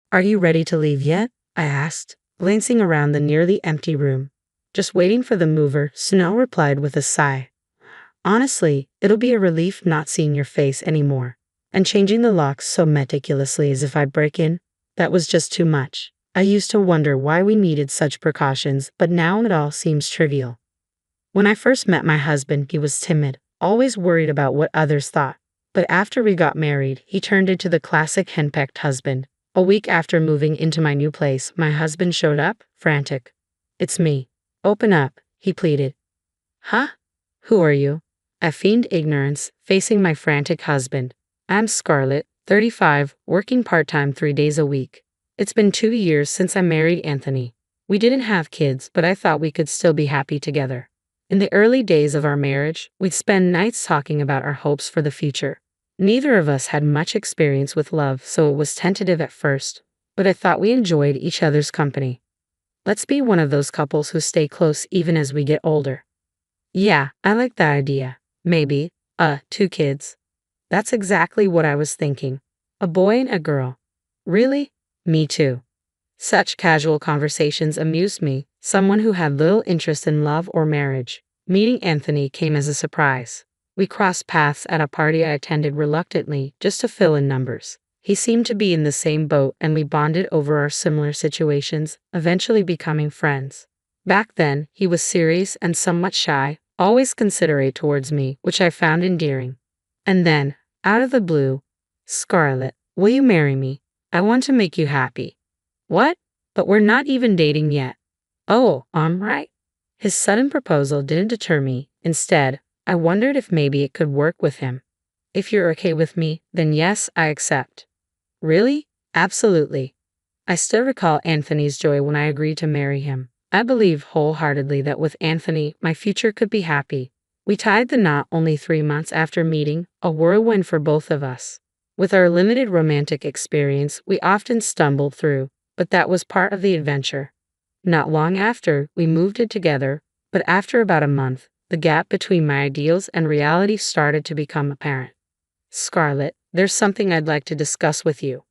Are you ready to leave yet? I asked, glancing around the nearly empty room. Just waiting for the mover, Snow replied with a sigh. Honestly, it'll be a relief not seeing your face anymore. And changing the locks so meticulously as if I'd break in, that was just too much. I used to wonder why we needed such precautions, but now it all seems trivial. When I first met my husband, he was timid, always worried about what others thought. But after we got married, he turned into the classic henpecked husband. A week after moving into my new place, my husband showed up, frantic. It's me. Open up, he pleaded. Huh? Who are you? I feigned ignorance, facing my frantic husband. I'm Scarlett, 35, working part-time 3 days a week. It's been 2 years since I married Anthony. We didn't have kids, but I thought we could still be happy together. In the early days of our marriage, we'd spend nights talking about our hopes for the future. Neither of us had much experience with love, so it was tentative at first, but I thought we enjoyed each other's company. Let's be one of those couples who stay close even as we get older. Yeah, I like that idea. Maybe, 2 kids. That's exactly what I was thinking. A boy and a girl. Really? Me too. Such casual conversations amused me, someone who had little interest in love or marriage. Meeting Anthony came as a surprise. We crossed paths at a party I attended reluctantly, just to fill in numbers. He seemed to be in the same boat and we bonded over our similar situations, eventually becoming friends. Back then, he was serious and somewhat shy, always considerate towards me, which I found endearing. And then, out of the blue, Scarlett, will you marry me? I want to make you happy. What? But we're not even dating yet. Oh, right. His sudden proposal didn't deter me. Instead, I wondered if maybe it could work with him. If you're okay with me, then yes, I accept. Really? Absolutely. I still recall Anthony's joy when I agreed to marry him. I believe wholeheartedly that with Anthony, my future could be happy. We tied the knot only 3 months after meeting, a whirlwind for both of us. With our limited romantic experience, we often stumbled through, but that was part of the adventure. Not long after, we moved in together, but after about a month, the gap between my ideals and reality started to become apparent. Scarlett, there's something I'd like to discuss with you.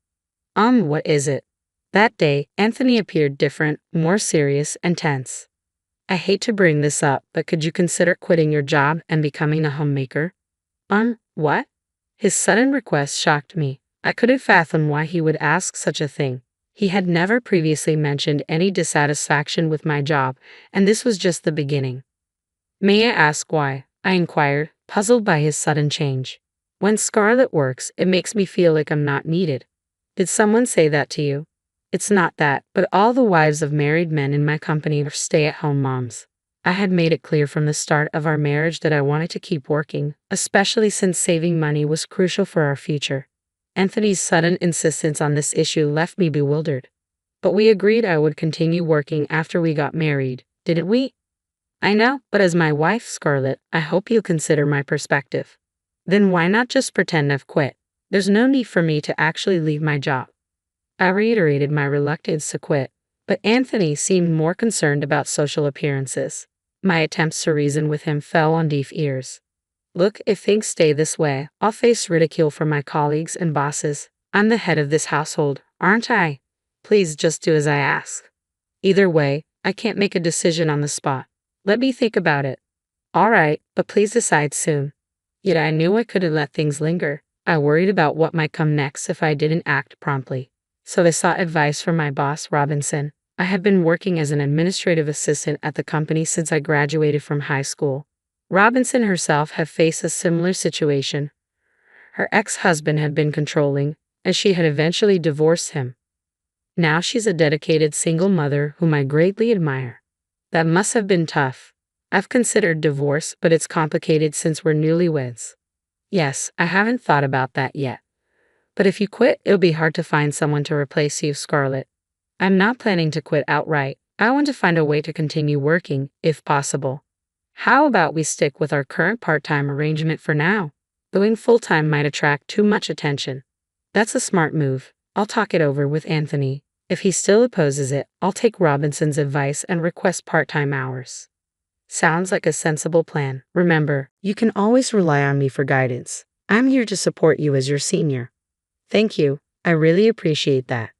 What is it? That day, Anthony appeared different, more serious and tense. I hate to bring this up, but could you consider quitting your job and becoming a homemaker? What? His sudden request shocked me. I couldn't fathom why he would ask such a thing. He had never previously mentioned any dissatisfaction with my job, and this was just the beginning. May I ask why? I inquired, puzzled by his sudden change. When Scarlett works, it makes me feel like I'm not needed. Did someone say that to you? It's not that, but all the wives of married men in my company are stay-at-home moms. I had made it clear from the start of our marriage that I wanted to keep working, especially since saving money was crucial for our future. Anthony's sudden insistence on this issue left me bewildered. But we agreed I would continue working after we got married, didn't we? I know, but as my wife, Scarlett, I hope you'll consider my perspective. Then why not just pretend I've quit? There's no need for me to actually leave my job. I reiterated my reluctance to quit, but Anthony seemed more concerned about social appearances. My attempts to reason with him fell on deaf ears. Look, if things stay this way, I'll face ridicule from my colleagues and bosses. I'm the head of this household, aren't I? Please just do as I ask. Either way, I can't make a decision on the spot. Let me think about it. All right, but please decide soon. Yet I knew I couldn't let things linger. I worried about what might come next if I didn't act promptly. So I sought advice from my boss, Robinson. I had been working as an administrative assistant at the company since I graduated from high school. Robinson herself had faced a similar situation. Her ex-husband had been controlling, and she had eventually divorced him. Now she's a dedicated single mother whom I greatly admire. That must have been tough. I've considered divorce, but it's complicated since we're newlyweds. Yes, I haven't thought about that yet. But if you quit, it'll be hard to find someone to replace you, Scarlett. I'm not planning to quit outright. I want to find a way to continue working, if possible. How about we stick with our current part-time arrangement for now? Going full-time might attract too much attention. That's a smart move. I'll talk it over with Anthony. If he still opposes it, I'll take Robinson's advice and request part-time hours. Sounds like a sensible plan. Remember, you can always rely on me for guidance. I'm here to support you as your senior. Thank you. I really appreciate that.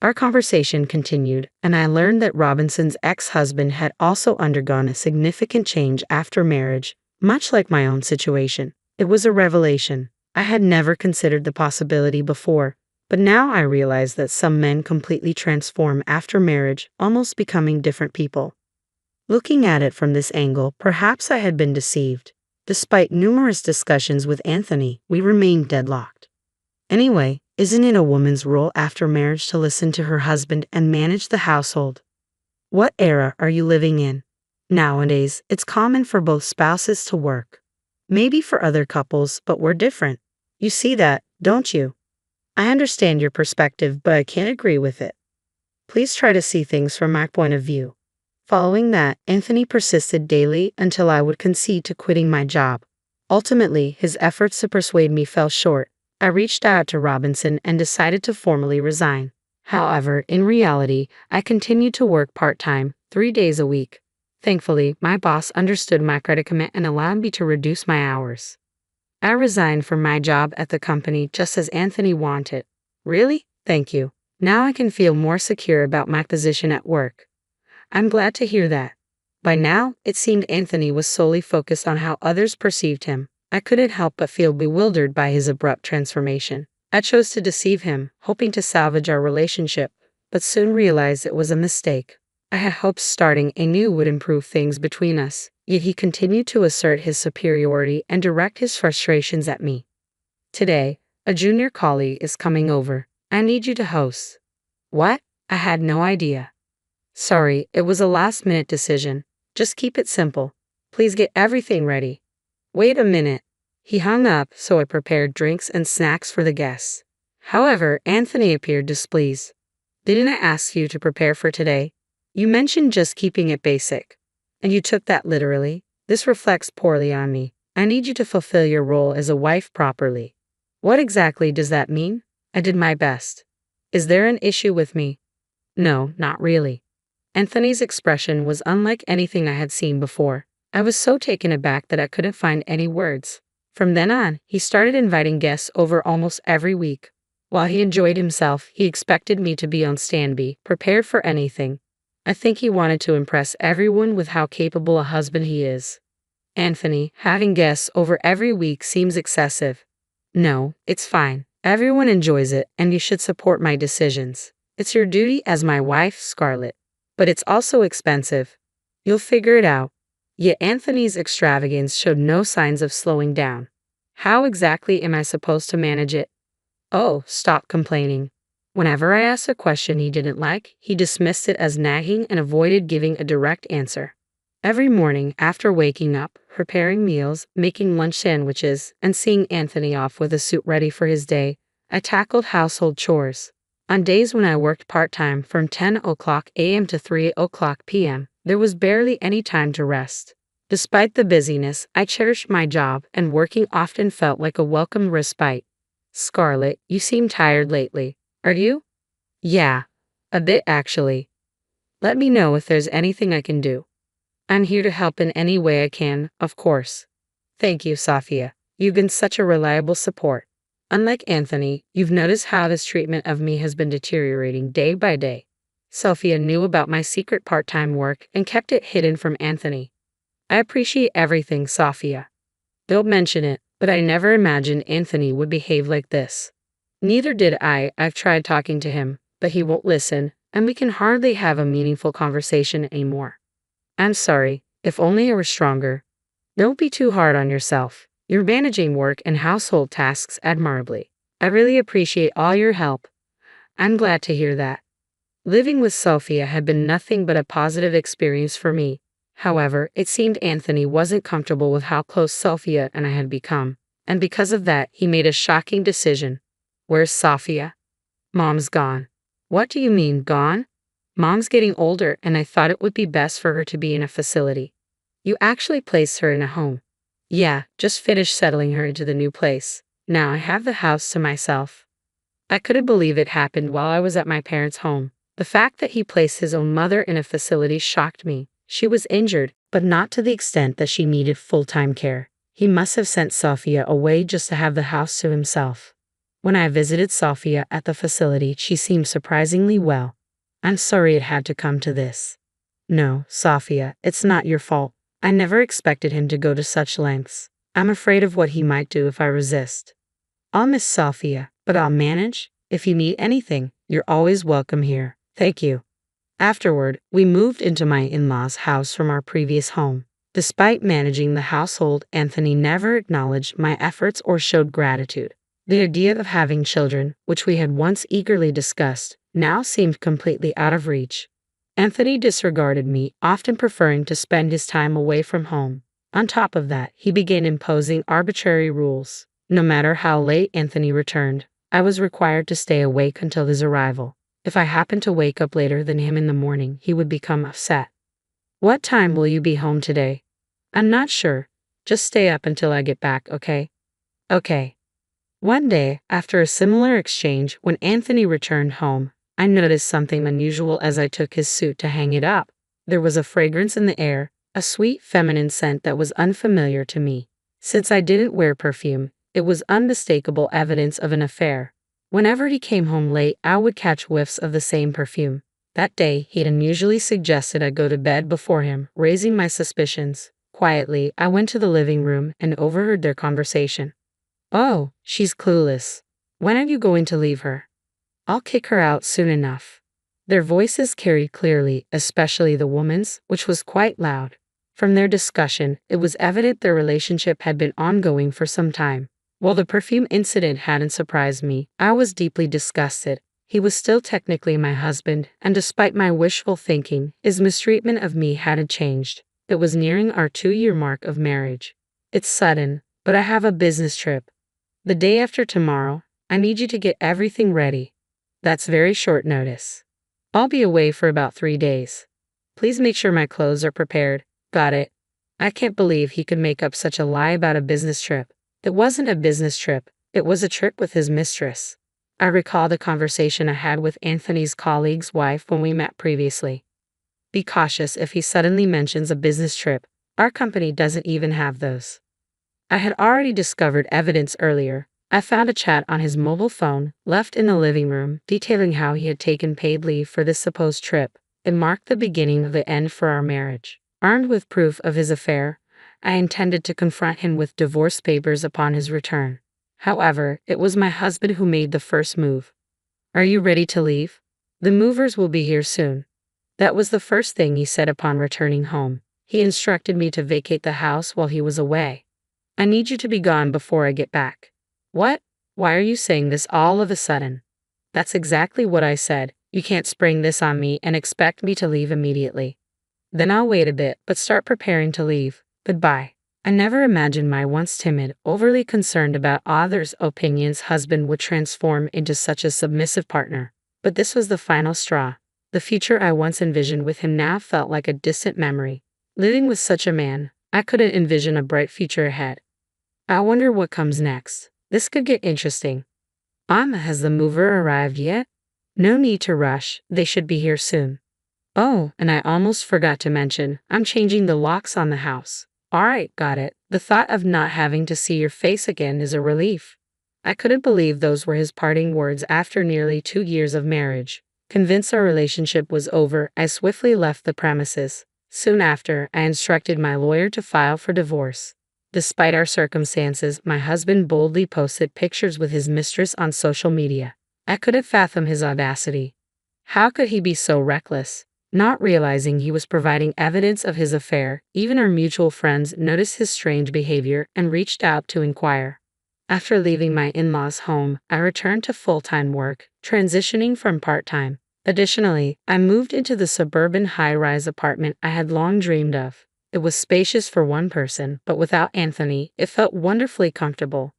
Our conversation continued, and I learned that Robinson's ex-husband had also undergone a significant change after marriage, much like my own situation. It was a revelation. I had never considered the possibility before, but now I realize that some men completely transform after marriage, almost becoming different people. Looking at it from this angle, perhaps I had been deceived. Despite numerous discussions with Anthony, we remained deadlocked. Anyway, isn't it a woman's role after marriage to listen to her husband and manage the household? What era are you living in? Nowadays, it's common for both spouses to work. Maybe for other couples, but we're different. You see that, don't you? I understand your perspective, but I can't agree with it. Please try to see things from my point of view. Following that, Anthony persisted daily until I would concede to quitting my job. Ultimately, his efforts to persuade me fell short. I reached out to Robinson and decided to formally resign. However, in reality, I continued to work part-time, 3 days a week. Thankfully, my boss understood my predicament and allowed me to reduce my hours. I resigned from my job at the company just as Anthony wanted. Really? Thank you. Now I can feel more secure about my position at work. I'm glad to hear that. By now, it seemed Anthony was solely focused on how others perceived him. I couldn't help but feel bewildered by his abrupt transformation. I chose to deceive him, hoping to salvage our relationship, but soon realized it was a mistake. I had hopes starting anew would improve things between us, yet he continued to assert his superiority and direct his frustrations at me. Today, a junior colleague is coming over. I need you to host. What? I had no idea. Sorry, it was a last-minute decision. Just keep it simple. Please get everything ready. Wait a minute. He hung up, so I prepared drinks and snacks for the guests. However, Anthony appeared displeased. Didn't I ask you to prepare for today? You mentioned just keeping it basic. And you took that literally. This reflects poorly on me. I need you to fulfill your role as a wife properly. What exactly does that mean? I did my best. Is there an issue with me? No, not really. Anthony's expression was unlike anything I had seen before. I was so taken aback that I couldn't find any words. From then on, he started inviting guests over almost every week. While he enjoyed himself, he expected me to be on standby, prepared for anything. I think he wanted to impress everyone with how capable a husband he is. Anthony, having guests over every week seems excessive. No, it's fine. Everyone enjoys it, and you should support my decisions. It's your duty as my wife, Scarlett. But it's also expensive. You'll figure it out. Yet Anthony's extravagance showed no signs of slowing down. How exactly am I supposed to manage it? Oh, stop complaining. Whenever I asked a question he didn't like, he dismissed it as nagging and avoided giving a direct answer. Every morning, after waking up, preparing meals, making lunch sandwiches, and seeing Anthony off with a suit ready for his day, I tackled household chores. On days when I worked part-time from 10 o'clock a.m. to 3 o'clock p.m., there was barely any time to rest. Despite the busyness, I cherished my job, and working often felt like a welcome respite. Scarlett, you seem tired lately. Are you? Yeah, a bit actually. Let me know if there's anything I can do. I'm here to help in any way I can, of course. Thank you, Sophia. You've been such a reliable support. Unlike Anthony, you've noticed how his treatment of me has been deteriorating day by day. Sophia knew about my secret part-time work and kept it hidden from Anthony. I appreciate everything, Sophia. Don't mention it, but I never imagined Anthony would behave like this. Neither did I. I've tried talking to him, but he won't listen, and we can hardly have a meaningful conversation anymore. I'm sorry, if only I were stronger. Don't be too hard on yourself. You're managing work and household tasks admirably. I really appreciate all your help. I'm glad to hear that. Living with Sophia had been nothing but a positive experience for me. However, it seemed Anthony wasn't comfortable with how close Sophia and I had become, and because of that, he made a shocking decision. Where's Sophia? Mom's gone. What do you mean, gone? Mom's getting older, and I thought it would be best for her to be in a facility. You actually placed her in a home. Yeah, just finished settling her into the new place. Now I have the house to myself. I couldn't believe it happened while I was at my parents' home. The fact that he placed his own mother in a facility shocked me. She was injured, but not to the extent that she needed full-time care. He must have sent Sophia away just to have the house to himself. When I visited Sophia at the facility, she seemed surprisingly well. I'm sorry it had to come to this. No, Sophia, it's not your fault. I never expected him to go to such lengths. I'm afraid of what he might do if I resist. I'll miss Sophia, but I'll manage. If you need anything, you're always welcome here. Thank you. Afterward, we moved into my in-laws' house from our previous home. Despite managing the household, Anthony never acknowledged my efforts or showed gratitude. The idea of having children, which we had once eagerly discussed, now seemed completely out of reach. Anthony disregarded me, often preferring to spend his time away from home. On top of that, he began imposing arbitrary rules. No matter how late Anthony returned, I was required to stay awake until his arrival. If I happened to wake up later than him in the morning, he would become upset. What time will you be home today? I'm not sure. Just stay up until I get back, okay? Okay. One day, after a similar exchange, when Anthony returned home, I noticed something unusual as I took his suit to hang it up. There was a fragrance in the air, a sweet feminine scent that was unfamiliar to me. Since I didn't wear perfume, it was unmistakable evidence of an affair. Whenever he came home late, I would catch whiffs of the same perfume. That day, he'd unusually suggested I go to bed before him, raising my suspicions. Quietly, I went to the living room and overheard their conversation. Oh, she's clueless. When are you going to leave her? I'll kick her out soon enough. Their voices carried clearly, especially the woman's, which was quite loud. From their discussion, it was evident their relationship had been ongoing for some time. While the perfume incident hadn't surprised me, I was deeply disgusted. He was still technically my husband, and despite my wishful thinking, his mistreatment of me hadn't changed. It was nearing our 2-year mark of marriage. It's sudden, but I have a business trip. The day after tomorrow, I need you to get everything ready. That's very short notice. I'll be away for about 3 days. Please make sure my clothes are prepared. Got it. I can't believe he could make up such a lie about a business trip. It wasn't a business trip, it was a trip with his mistress. I recall the conversation I had with Anthony's colleague's wife when we met previously. Be cautious if he suddenly mentions a business trip. Our company doesn't even have those. I had already discovered evidence earlier. I found a chat on his mobile phone, left in the living room, detailing how he had taken paid leave for this supposed trip. It marked the beginning of the end for our marriage. Armed with proof of his affair, I intended to confront him with divorce papers upon his return. However, it was my husband who made the first move. Are you ready to leave? The movers will be here soon. That was the first thing he said upon returning home. He instructed me to vacate the house while he was away. I need you to be gone before I get back. What? Why are you saying this all of a sudden? That's exactly what I said. You can't spring this on me and expect me to leave immediately. Then I'll wait a bit, but start preparing to leave. Goodbye. I never imagined my once timid, overly concerned about others' opinions husband would transform into such a submissive partner. But this was the final straw. The future I once envisioned with him now felt like a distant memory. Living with such a man, I couldn't envision a bright future ahead. I wonder what comes next. This could get interesting. Has the mover arrived yet? No need to rush, they should be here soon. Oh, and I almost forgot to mention, I'm changing the locks on the house. Alright, got it. The thought of not having to see your face again is a relief. I couldn't believe those were his parting words after nearly 2 years of marriage. Convinced our relationship was over, I swiftly left the premises. Soon after, I instructed my lawyer to file for divorce. Despite our circumstances, my husband boldly posted pictures with his mistress on social media. I couldn't fathom his audacity. How could he be so reckless? Not realizing he was providing evidence of his affair, even our mutual friends noticed his strange behavior and reached out to inquire. After leaving my in-laws' home, I returned to full-time work, transitioning from part-time. Additionally, I moved into the suburban high-rise apartment I had long dreamed of. It was spacious for one person, but without Anthony, it felt wonderfully comfortable.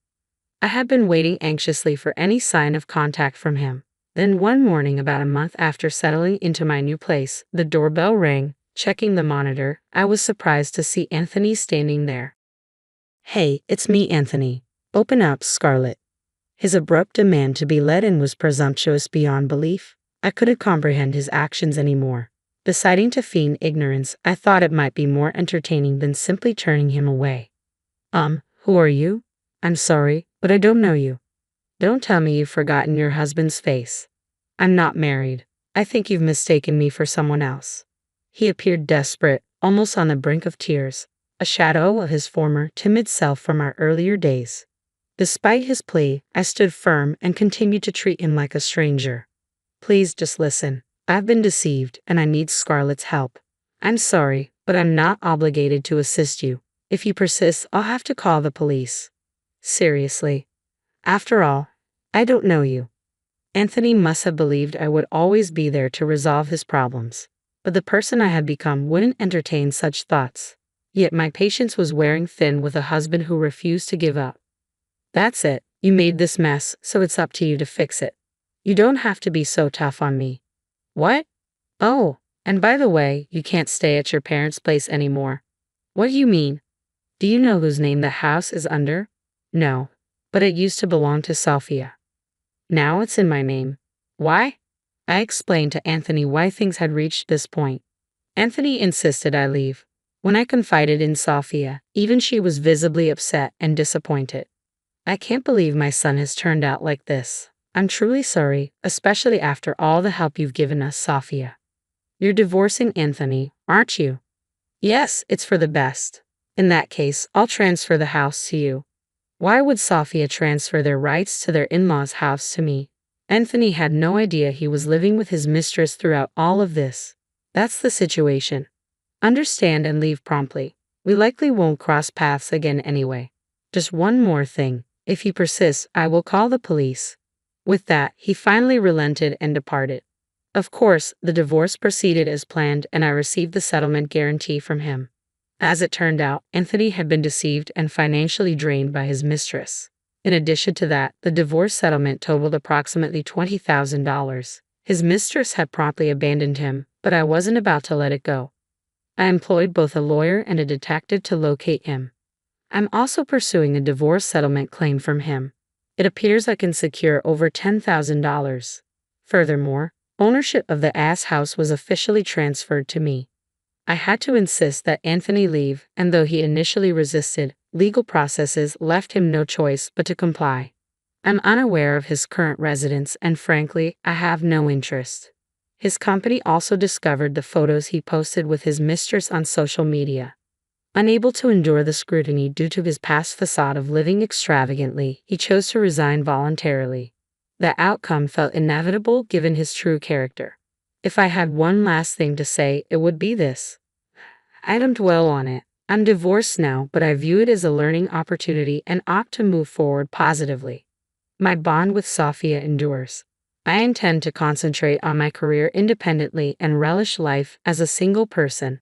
I had been waiting anxiously for any sign of contact from him. Then one morning about a month after settling into my new place, the doorbell rang. Checking the monitor, I was surprised to see Anthony standing there. Hey, it's me, Anthony. Open up, Scarlett. His abrupt demand to be let in was presumptuous beyond belief. I couldn't comprehend his actions anymore. Deciding to feign ignorance, I thought it might be more entertaining than simply turning him away. Who are you? I'm sorry, but I don't know you. Don't tell me you've forgotten your husband's face. I'm not married. I think you've mistaken me for someone else. He appeared desperate, almost on the brink of tears, a shadow of his former timid self from our earlier days. Despite his plea, I stood firm and continued to treat him like a stranger. Please just listen. I've been deceived and I need Scarlett's help. I'm sorry, but I'm not obligated to assist you. If you persist, I'll have to call the police. Seriously. After all, I don't know you. Anthony must have believed I would always be there to resolve his problems. But the person I had become wouldn't entertain such thoughts. Yet my patience was wearing thin with a husband who refused to give up. That's it. You made this mess, so it's up to you to fix it. You don't have to be so tough on me. What? Oh, and by the way, you can't stay at your parents' place anymore. What do you mean? Do you know whose name the house is under? No, but it used to belong to Sophia. Now it's in my name. Why? I explained to Anthony why things had reached this point. Anthony insisted I leave. When I confided in Sophia, even she was visibly upset and disappointed. I can't believe my son has turned out like this. I'm truly sorry, especially after all the help you've given us, Sophia. You're divorcing Anthony, aren't you? Yes, it's for the best. In that case, I'll transfer the house to you. Why would Sophia transfer their rights to their in-laws' house to me? Anthony had no idea he was living with his mistress throughout all of this. That's the situation. Understand and leave promptly. We likely won't cross paths again anyway. Just one more thing. If he persists, I will call the police. With that, he finally relented and departed. Of course, the divorce proceeded as planned and I received the settlement guarantee from him. As it turned out, Anthony had been deceived and financially drained by his mistress. In addition to that, the divorce settlement totaled approximately $20,000. His mistress had promptly abandoned him, but I wasn't about to let it go. I employed both a lawyer and a detective to locate him. I'm also pursuing a divorce settlement claim from him. It appears I can secure over $10,000. Furthermore, ownership of the house was officially transferred to me. I had to insist that Anthony leave, and though he initially resisted, legal processes left him no choice but to comply. I'm unaware of his current residence and frankly, I have no interest. His company also discovered the photos he posted with his mistress on social media. Unable to endure the scrutiny due to his past facade of living extravagantly, he chose to resign voluntarily. The outcome felt inevitable given his true character. If I had one last thing to say, it would be this. I don't dwell on it. I'm divorced now, but I view it as a learning opportunity and opt to move forward positively. My bond with Sophia endures. I intend to concentrate on my career independently and relish life as a single person.